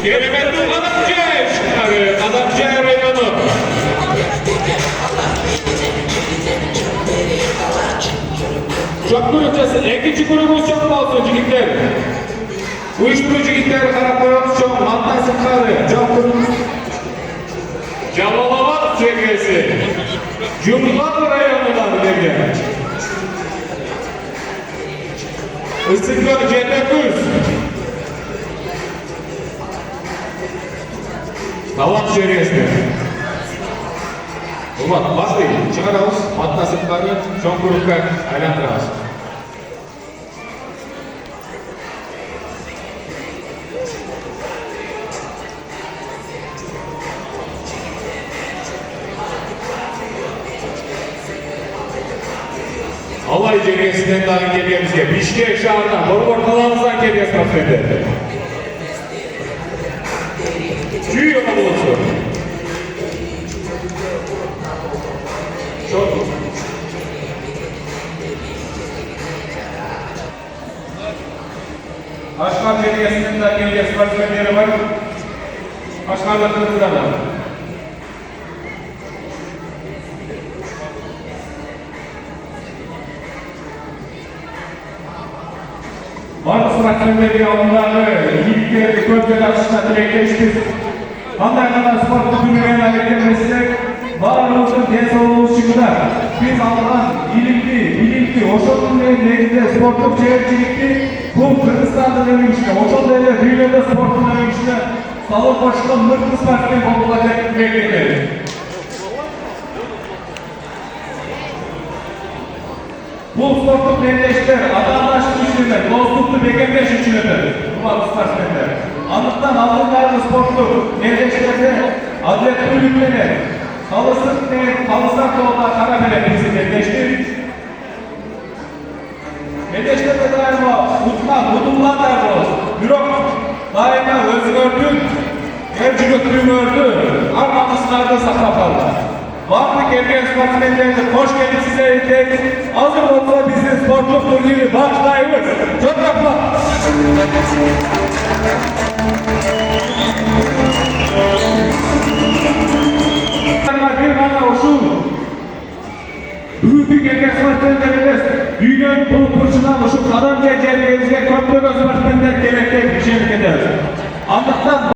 Kelimetin Adamcı şıkları, Adamcı reyonu. Çoklu ilçesi Ekici grubumuz çok olsun çocuklar. Uyuşturucu gitler karakoyun çok madde sıkları, çok grubumuz. Calalavat seviyesi. Cumhurbaşkanı reyonundan geldi. Isıklar C9. Tavan seviyesi. Ulan başlayın. Çıkarız. Madde sıkları, çok gruplar aylandırırız. Alay cemiyetinden daha geliyemizge, Bişkek şehrinden, Borbor kalanımızdan geliyemiz kafede. Tüy yolu olsun. Çok. Aşkar cemiyetinden daha geliyemiz kafede var. Aşkarlıklarımız da var. Varlık rakipleri onları iyilikleri gölgeler açısına dilekleştir. Anlayana sportu gününe hareketlenmesek, varlığımızın tezahürü çıkıda biz alınan ilimli, oşolun negizde sportluk çevrecilikli, bu Kırgızistan'da demişti, oşol devlet dünyada sportun demişti, sağlık başında mırkız partinin olacak beklenir. Bu sportluk devletler, adamlaştık içindir, dostluklu bekemleş içindir, bu varlık sportmenler. Anlıktan aldıkları sportluk devletlerde adlet kulüpleri, kalısık yolda Karabele bizi devleştir. Devletlerde daima hudullar derboz, bürok daima özgürdün, evcilüklüğünü ördü, arkamızlarda saklaparlar. Varlık erken sportmenlerine hoş geldin size erkek. Hazır olsa bizim sportluk turniri başlayımız. Çok yapma. Bir bana olsun. Büyük erken sportmenlerimiz dünyanın kuruluşundan oluşup adam geleceğine köprü sportmenler gerekli bir şey ederiz. Anlıktan